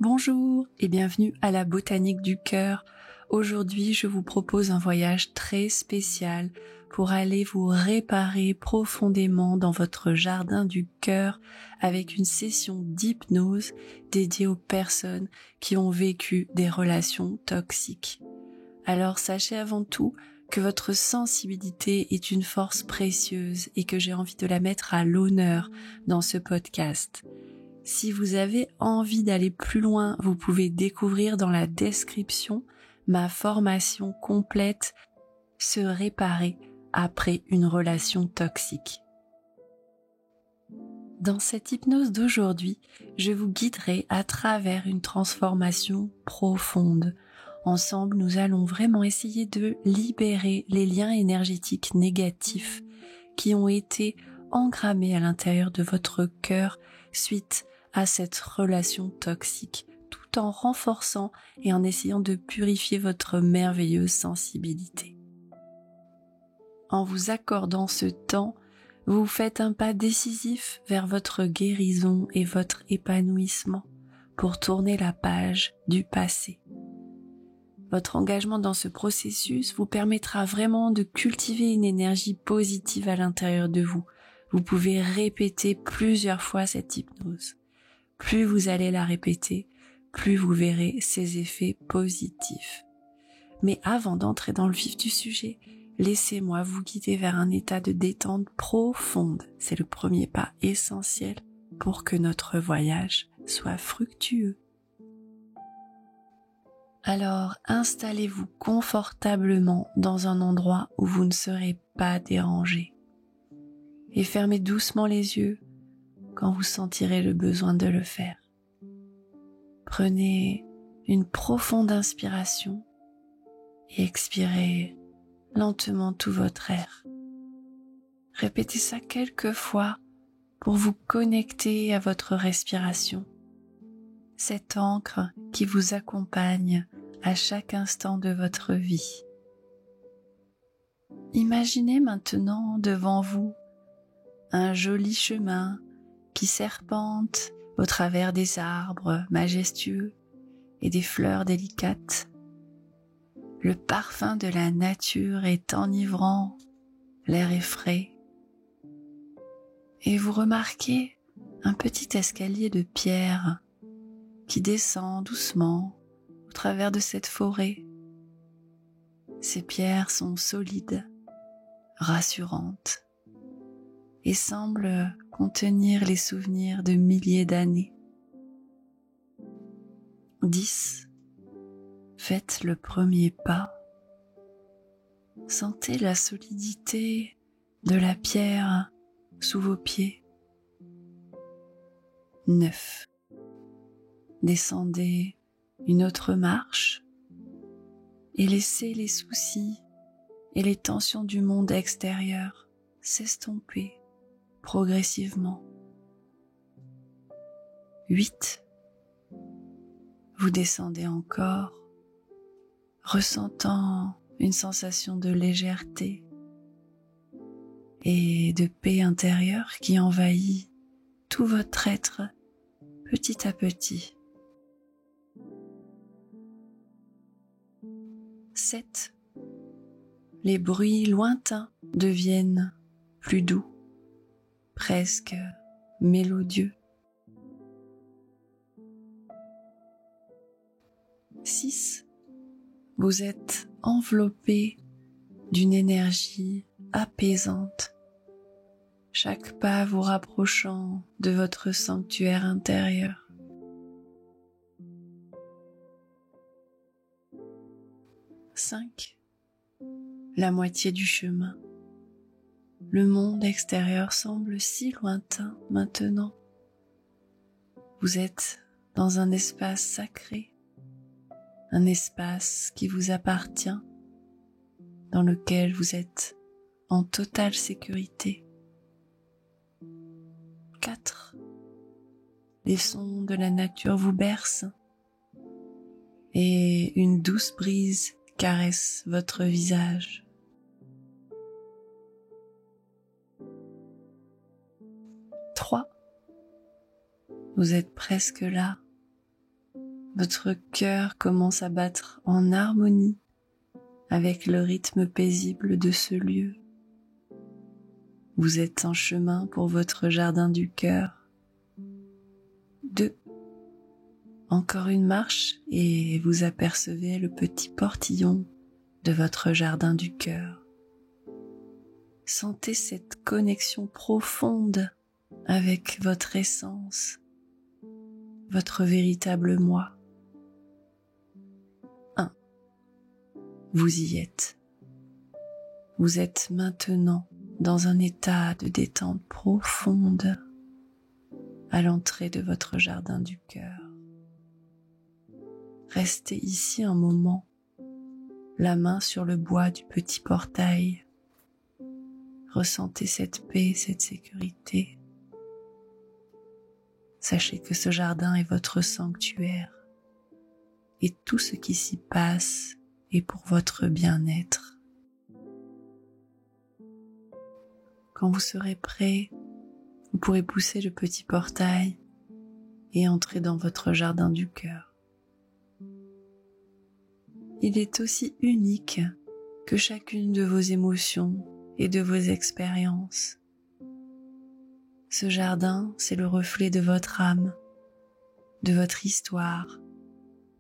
Bonjour et bienvenue à la Botanique du Cœur. Aujourd'hui, je vous propose un voyage très spécial pour aller vous réparer profondément dans votre jardin du cœur avec une session d'hypnose dédiée aux personnes qui ont vécu des relations toxiques. Alors sachez avant tout que votre sensibilité est une force précieuse et que j'ai envie de la mettre à l'honneur dans ce podcast. Si vous avez envie d'aller plus loin, vous pouvez découvrir dans la description ma formation complète Se réparer après une relation toxique. Dans cette hypnose d'aujourd'hui, je vous guiderai à travers une transformation profonde. Ensemble, nous allons vraiment essayer de libérer les liens énergétiques négatifs qui ont été engrammés à l'intérieur de votre cœur suite à cette relation toxique, tout en renforçant et en essayant de purifier votre merveilleuse sensibilité. En vous accordant ce temps, vous faites un pas décisif vers votre guérison et votre épanouissement pour tourner la page du passé. Votre engagement dans ce processus vous permettra vraiment de cultiver une énergie positive à l'intérieur de vous. Vous pouvez répéter plusieurs fois cette hypnose. Plus vous allez la répéter, plus vous verrez ses effets positifs. Mais avant d'entrer dans le vif du sujet, laissez-moi vous guider vers un état de détente profonde. C'est le premier pas essentiel pour que notre voyage soit fructueux. Alors, installez-vous confortablement dans un endroit où vous ne serez pas dérangé. Et fermez doucement les yeux quand vous sentirez le besoin de le faire. Prenez une profonde inspiration et expirez lentement tout votre air. Répétez ça quelques fois pour vous connecter à votre respiration, cette ancre qui vous accompagne à chaque instant de votre vie. Imaginez maintenant devant vous un joli chemin qui serpente au travers des arbres majestueux et des fleurs délicates. Le parfum de la nature est enivrant, l'air est frais. Et vous remarquez un petit escalier de pierre qui descend doucement au travers de cette forêt. Ces pierres sont solides, rassurantes et semblent contenir les souvenirs de milliers d'années. 10. Faites le premier pas. Sentez la solidité de la pierre sous vos pieds. 9. Descendez une autre marche et laissez les soucis et les tensions du monde extérieur s'estomper progressivement. 8. Vous descendez encore, ressentant une sensation de légèreté et de paix intérieure qui envahit tout votre être petit à petit. 7. Les bruits lointains deviennent plus doux, presque mélodieux. 6. Vous êtes enveloppé d'une énergie apaisante, chaque pas vous rapprochant de votre sanctuaire intérieur. 5. La moitié du chemin. Le monde extérieur semble si lointain maintenant. Vous êtes dans un espace sacré, un espace qui vous appartient, dans lequel vous êtes en totale sécurité. 4. Les sons de la nature vous bercent et une douce brise caresse votre visage. 3. Vous êtes presque là, Votre cœur commence à battre en harmonie avec le rythme paisible de ce lieu. Vous êtes en chemin pour votre jardin du cœur. 2. Encore une marche et vous apercevez le petit portillon de votre jardin du cœur. Sentez cette connexion profonde avec votre essence, votre véritable moi. 1. Vous y êtes. Vous êtes maintenant dans un état de détente profonde à l'entrée de votre jardin du cœur. Restez ici un moment, la main sur le bois du petit portail. Ressentez cette paix, cette sécurité. Sachez que ce jardin est votre sanctuaire et tout ce qui s'y passe est pour votre bien-être. Quand vous serez prêt, vous pourrez pousser le petit portail et entrer dans votre jardin du cœur. Il est aussi unique que chacune de vos émotions et de vos expériences. Ce jardin, c'est le reflet de votre âme, de votre histoire,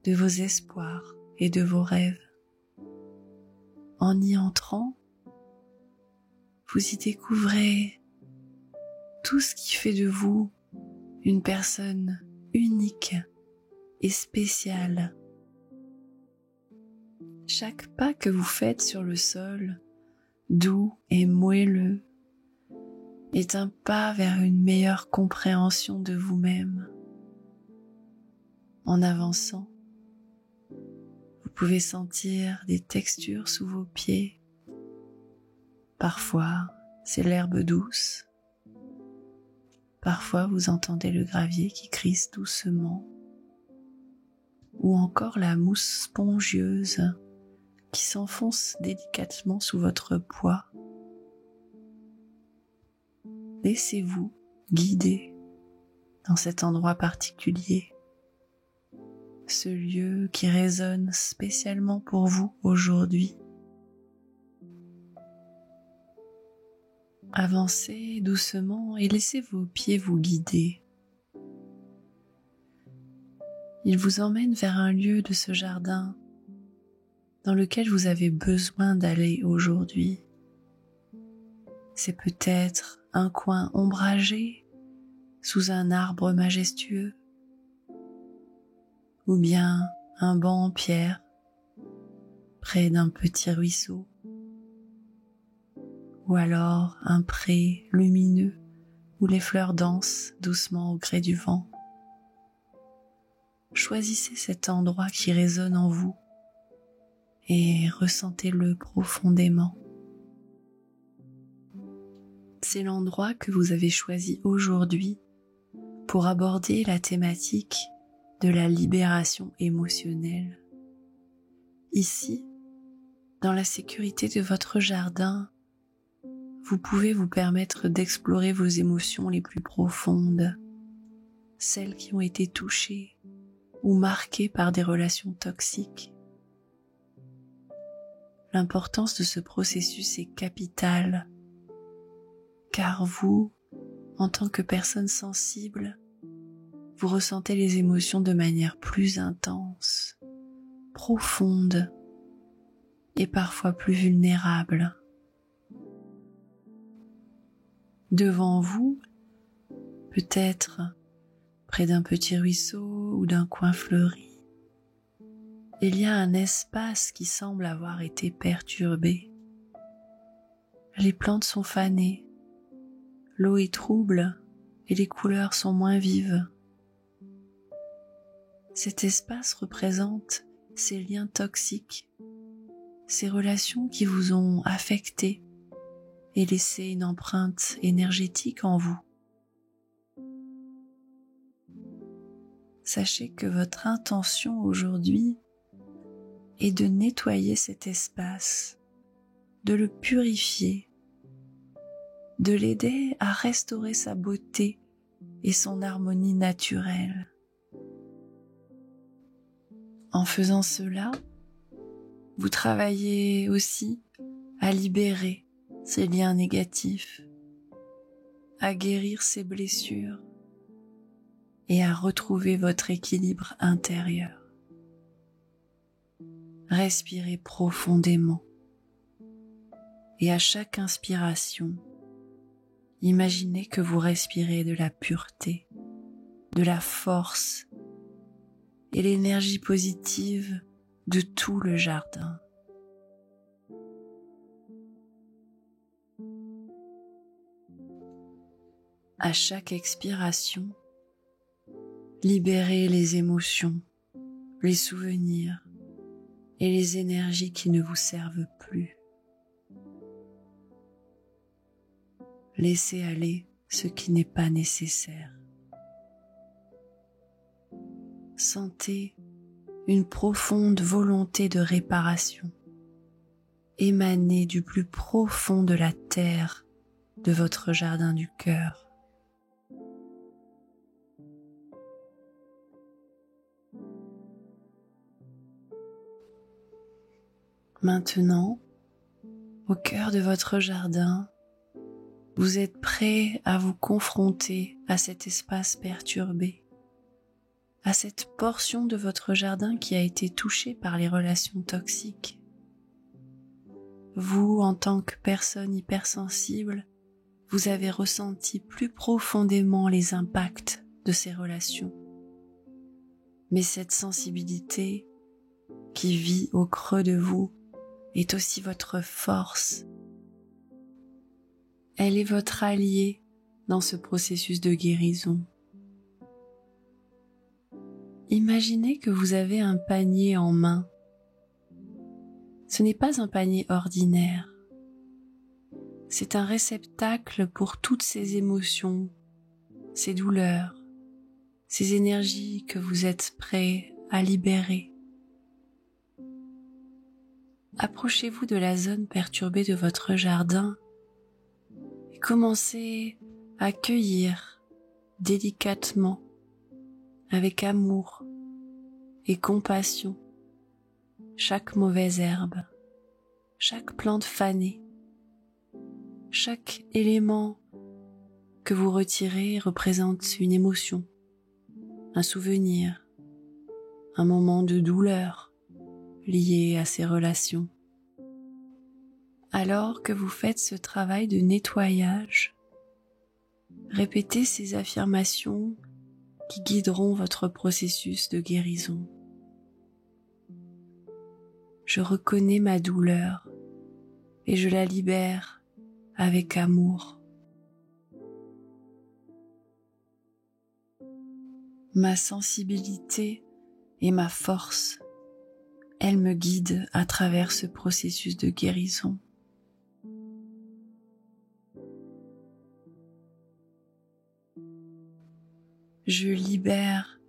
de vos espoirs et de vos rêves. En y entrant, vous y découvrez tout ce qui fait de vous une personne unique et spéciale. Chaque pas que vous faites sur le sol, doux et moelleux, est un pas vers une meilleure compréhension de vous-même. En avançant, vous pouvez sentir des textures sous vos pieds. Parfois, c'est l'herbe douce. Parfois, vous entendez le gravier qui crisse doucement. Ou encore la mousse spongieuse qui s'enfonce délicatement sous votre poids. Laissez-vous guider dans cet endroit particulier, ce lieu qui résonne spécialement pour vous aujourd'hui. Avancez doucement et laissez vos pieds vous guider. Il vous emmène vers un lieu de ce jardin dans lequel vous avez besoin d'aller aujourd'hui. C'est peut-être un coin ombragé sous un arbre majestueux, ou bien un banc en pierre près d'un petit ruisseau, ou alors un pré lumineux où les fleurs dansent doucement au gré du vent. Choisissez cet endroit qui résonne en vous et ressentez-le profondément. C'est l'endroit que vous avez choisi aujourd'hui pour aborder la thématique de la libération émotionnelle. Ici, dans la sécurité de votre jardin, vous pouvez vous permettre d'explorer vos émotions les plus profondes, celles qui ont été touchées ou marquées par des relations toxiques. L'importance de ce processus est capitale, car vous, en tant que personne sensible, vous ressentez les émotions de manière plus intense, profonde et parfois plus vulnérable. Devant vous, peut-être près d'un petit ruisseau ou d'un coin fleuri, il y a un espace qui semble avoir été perturbé. Les plantes sont fanées, l'eau est trouble et les couleurs sont moins vives. Cet espace représente ces liens toxiques, ces relations qui vous ont affecté et laissé une empreinte énergétique en vous. Sachez que votre intention aujourd'hui est de nettoyer cet espace, de le purifier, de l'aider à restaurer sa beauté et son harmonie naturelle. En faisant cela, vous travaillez aussi à libérer ces liens négatifs, à guérir ces blessures et à retrouver votre équilibre intérieur. Respirez profondément et à chaque inspiration, imaginez que vous respirez de la pureté, de la force et l'énergie positive de tout le jardin. À chaque expiration, libérez les émotions, les souvenirs et les énergies qui ne vous servent plus. Laissez aller ce qui n'est pas nécessaire. Sentez une profonde volonté de réparation émaner du plus profond de la terre de votre jardin du cœur. Maintenant, au cœur de votre jardin, vous êtes prêt à vous confronter à cet espace perturbé, à cette portion de votre jardin qui a été touchée par les relations toxiques. Vous, en tant que personne hypersensible, vous avez ressenti plus profondément les impacts de ces relations. Mais cette sensibilité qui vit au creux de vous est aussi votre force. Elle est votre allié dans ce processus de guérison. Imaginez que vous avez un panier en main. Ce n'est pas un panier ordinaire. C'est un réceptacle pour toutes ces émotions, ces douleurs, ces énergies que vous êtes prêt à libérer. Approchez-vous de la zone perturbée de votre jardin et commencez à accueillir délicatement, avec amour et compassion, chaque mauvaise herbe, chaque plante fanée, chaque élément que vous retirez représente une émotion, un souvenir, un moment de douleur lié à ces relations. Alors que vous faites ce travail de nettoyage, répétez ces affirmations qui guideront votre processus de guérison. Je reconnais ma douleur et je la libère avec amour. Ma sensibilité et ma force, elles me guident à travers ce processus de guérison. Je libère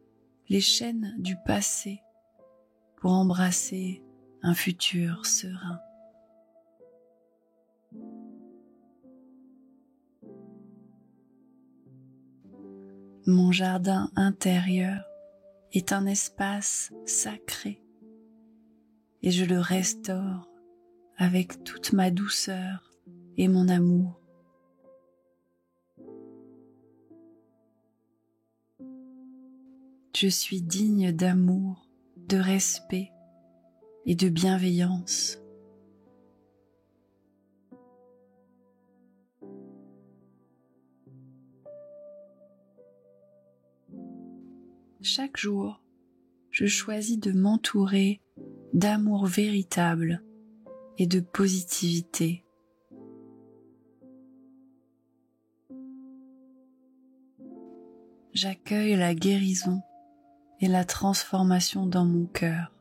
les chaînes du passé pour embrasser un futur serein. Mon jardin intérieur est un espace sacré et je le restaure avec toute ma douceur et mon amour. Je suis digne d'amour, de respect et de bienveillance. Chaque jour, je choisis de m'entourer d'amour véritable et de positivité. J'accueille la guérison et la transformation dans mon cœur.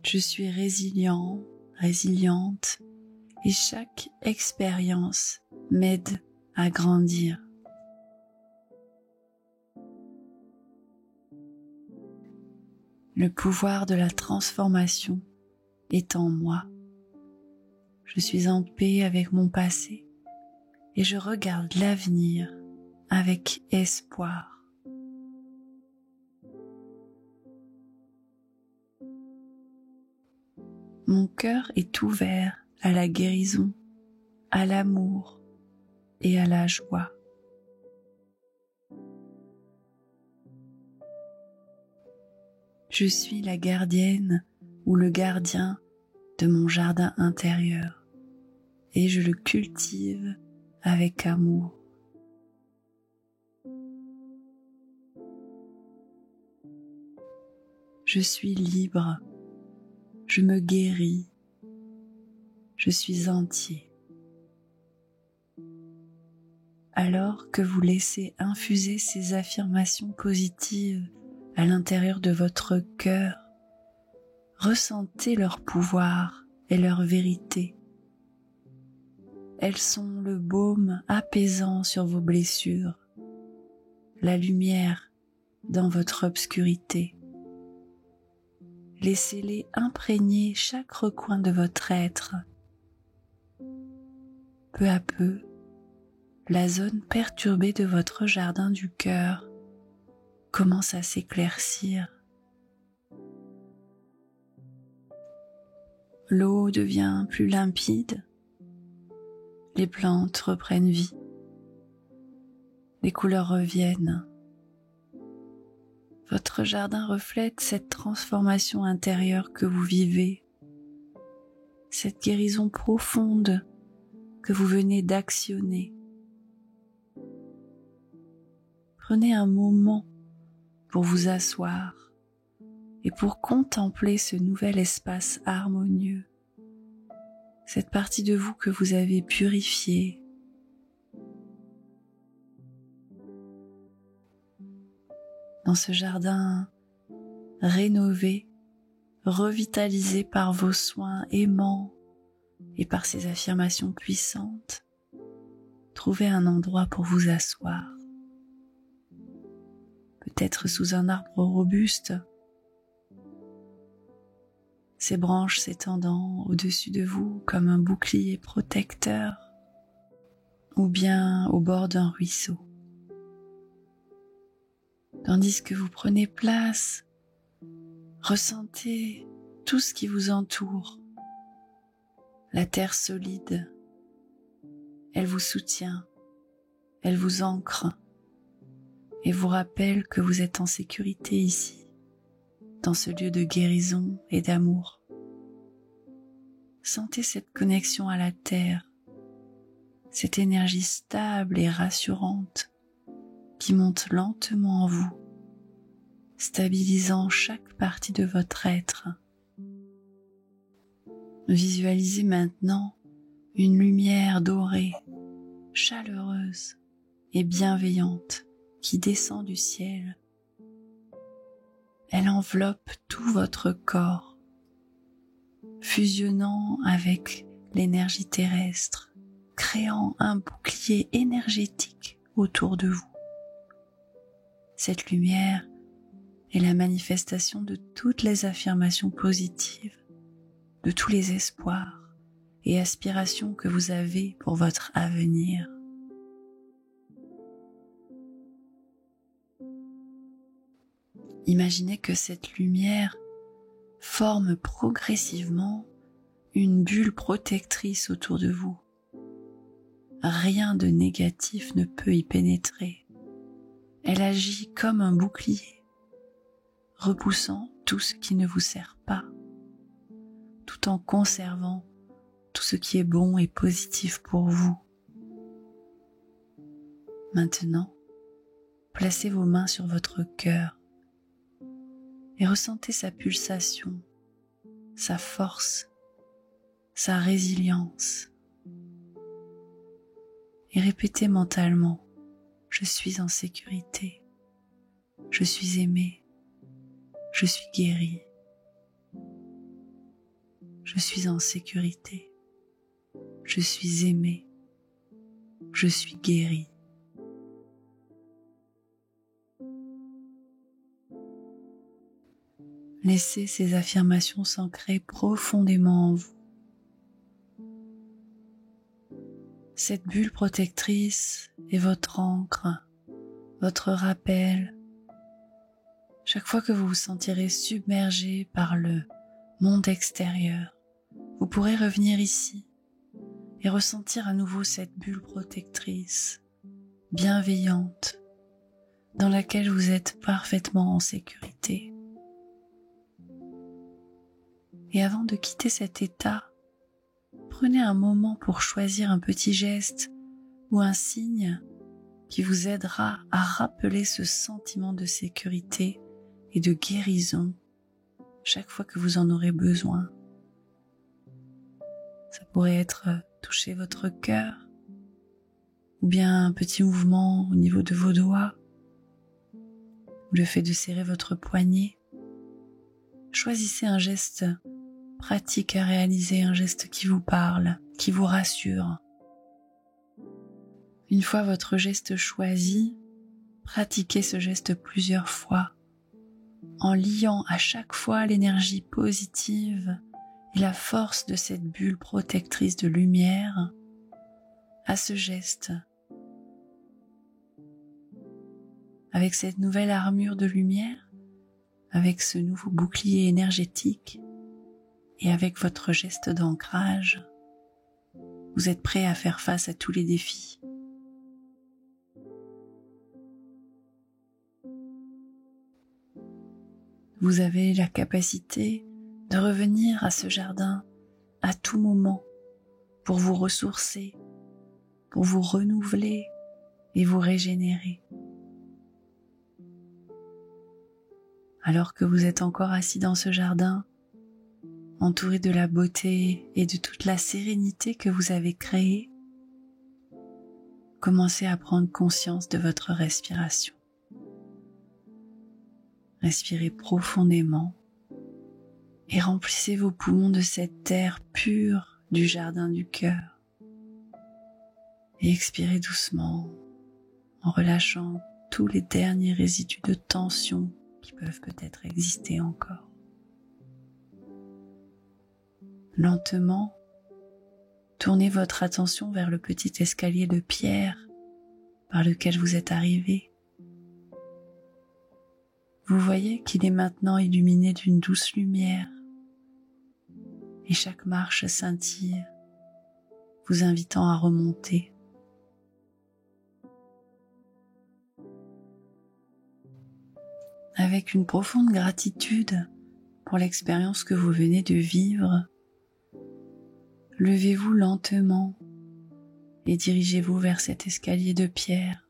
Je suis résilient, résiliente, et chaque expérience m'aide à grandir. Le pouvoir de la transformation est en moi. Je suis en paix avec mon passé et je regarde l'avenir avec espoir. Mon cœur est ouvert à la guérison, à l'amour et à la joie. Je suis la gardienne ou le gardien de mon jardin intérieur et je le cultive avec amour. Je suis libre, je me guéris, je suis entier. Alors que vous laissez infuser ces affirmations positives à l'intérieur de votre cœur, ressentez leur pouvoir et leur vérité. Elles sont le baume apaisant sur vos blessures, la lumière dans votre obscurité. Laissez-les imprégner chaque recoin de votre être. Peu à peu, la zone perturbée de votre jardin du cœur commence à s'éclaircir. L'eau devient plus limpide, les plantes reprennent vie, les couleurs reviennent. Votre jardin reflète cette transformation intérieure que vous vivez, cette guérison profonde que vous venez d'actionner. Prenez un moment pour vous asseoir et pour contempler ce nouvel espace harmonieux, cette partie de vous que vous avez purifiée. Dans ce jardin rénové, revitalisé par vos soins aimants et par ces affirmations puissantes, trouvez un endroit pour vous asseoir. Peut-être sous un arbre robuste, ses branches s'étendant au-dessus de vous comme un bouclier protecteur, ou bien au bord d'un ruisseau. Tandis que vous prenez place, ressentez tout ce qui vous entoure. La terre solide, elle vous soutient, elle vous ancre et vous rappelle que vous êtes en sécurité ici, dans ce lieu de guérison et d'amour. Sentez cette connexion à la terre, cette énergie stable et rassurante qui monte lentement en vous, stabilisant chaque partie de votre être. Visualisez maintenant une lumière dorée, chaleureuse et bienveillante qui descend du ciel. Elle enveloppe tout votre corps, fusionnant avec l'énergie terrestre, créant un bouclier énergétique autour de vous. Cette lumière est la manifestation de toutes les affirmations positives, de tous les espoirs et aspirations que vous avez pour votre avenir. Imaginez que cette lumière forme progressivement une bulle protectrice autour de vous. Rien de négatif ne peut y pénétrer. Elle agit comme un bouclier, repoussant tout ce qui ne vous sert pas, tout en conservant tout ce qui est bon et positif pour vous. Maintenant, placez vos mains sur votre cœur et ressentez sa pulsation, sa force, sa résilience. Et répétez mentalement: je suis en sécurité, je suis aimé, je suis guéri, je suis en sécurité, je suis aimé, je suis guéri. Laissez ces affirmations s'ancrer profondément en vous. Cette bulle protectrice est votre ancre votre rappel. Chaque fois que vous vous sentirez submergé par le monde extérieur, vous pourrez revenir ici et ressentir à nouveau cette bulle protectrice, bienveillante, dans laquelle vous êtes parfaitement en sécurité. Et avant de quitter cet état, prenez un moment pour choisir un petit geste ou un signe qui vous aidera à rappeler ce sentiment de sécurité et de guérison chaque fois que vous en aurez besoin. Ça pourrait être toucher votre cœur, ou bien un petit mouvement au niveau de vos doigts, ou le fait de serrer votre poignet. Choisissez un geste pratique à réaliser, un geste qui vous parle, qui vous rassure. Une fois votre geste choisi, pratiquez ce geste plusieurs fois, en liant à chaque fois l'énergie positive et la force de cette bulle protectrice de lumière à ce geste. Avec cette nouvelle armure de lumière, avec ce nouveau bouclier énergétique et avec votre geste d'ancrage, vous êtes prêt à faire face à tous les défis. Vous avez la capacité de revenir à ce jardin à tout moment pour vous ressourcer, pour vous renouveler et vous régénérer. Alors que vous êtes encore assis dans ce jardin, entouré de la beauté et de toute la sérénité que vous avez créée, commencez à prendre conscience de votre respiration. Respirez profondément et remplissez vos poumons de cette air pur du jardin du cœur. Et expirez doucement en relâchant tous les derniers résidus de tension qui peuvent peut-être exister encore. Lentement, tournez votre attention vers le petit escalier de pierre par lequel vous êtes arrivé. Vous voyez qu'il est maintenant illuminé d'une douce lumière et chaque marche scintille, vous invitant à remonter. Avec une profonde gratitude pour l'expérience que vous venez de vivre, levez-vous lentement et dirigez-vous vers cet escalier de pierre.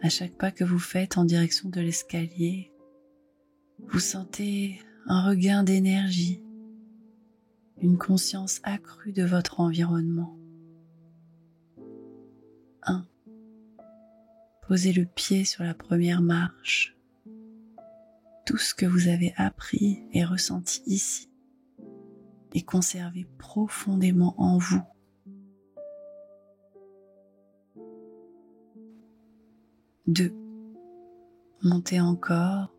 À chaque pas que vous faites en direction de l'escalier, vous sentez un regain d'énergie, une conscience accrue de votre environnement. 1. Posez le pied sur la première marche. Tout ce que vous avez appris et ressenti ici est conservé profondément en vous. 2. Montez encore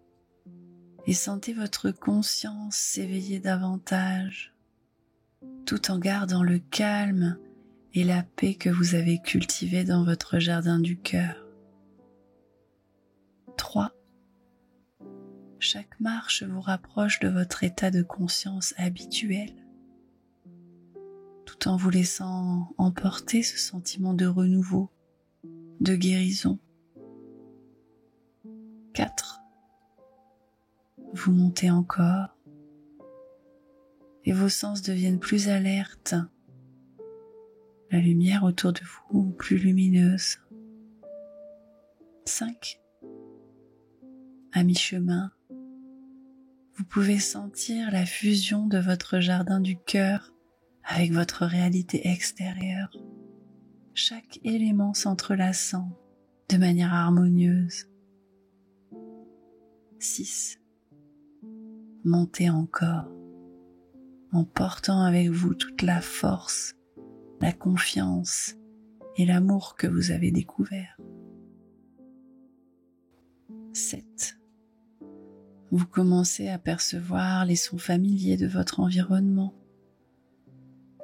et sentez votre conscience s'éveiller davantage, tout en gardant le calme et la paix que vous avez cultivés dans votre jardin du cœur. 3. Chaque marche vous rapproche de votre état de conscience habituel, tout en vous laissant emporter ce sentiment de renouveau, de guérison. 4. Vous montez encore et vos sens deviennent plus alertes, la lumière autour de vous plus lumineuse. 5. À mi-chemin, vous pouvez sentir la fusion de votre jardin du cœur avec votre réalité extérieure, chaque élément s'entrelaçant de manière harmonieuse. 6. Montez encore, en portant avec vous toute la force, la confiance et l'amour que vous avez découvert. 7. Vous commencez à percevoir les sons familiers de votre environnement,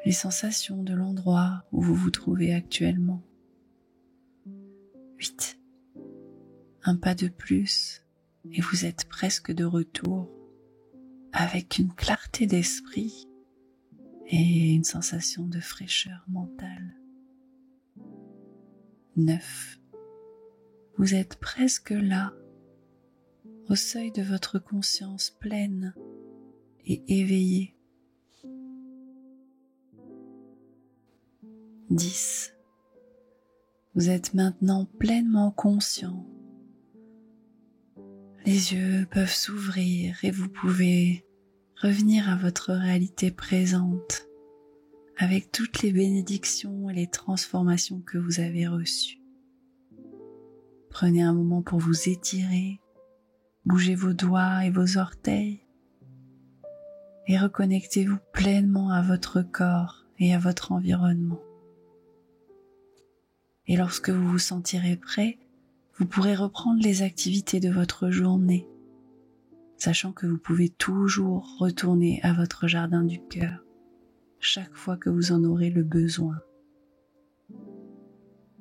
les sensations de l'endroit où vous vous trouvez actuellement. 8. Un pas de plus et vous êtes presque de retour avec une clarté d'esprit et une sensation de fraîcheur mentale. 9. Vous êtes presque là, au seuil de votre conscience pleine et éveillée. 10. Vous êtes maintenant pleinement conscient. Les yeux peuvent s'ouvrir et vous pouvez revenir à votre réalité présente avec toutes les bénédictions et les transformations que vous avez reçues. Prenez un moment pour vous étirer, bougez vos doigts et vos orteils et reconnectez-vous pleinement à votre corps et à votre environnement. Et lorsque vous vous sentirez prêt, vous pourrez reprendre les activités de votre journée, sachant que vous pouvez toujours retourner à votre jardin du cœur chaque fois que vous en aurez le besoin.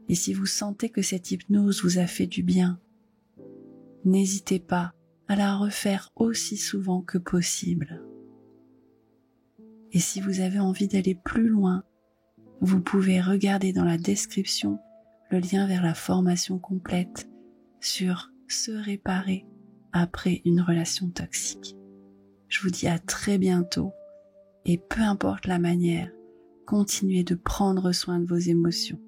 Et si vous sentez que cette hypnose vous a fait du bien, n'hésitez pas à la refaire aussi souvent que possible. Et si vous avez envie d'aller plus loin, vous pouvez regarder dans la description le lien vers la formation complète sur se réparer après une relation toxique. Je vous dis à très bientôt et peu importe la manière, continuez de prendre soin de vos émotions.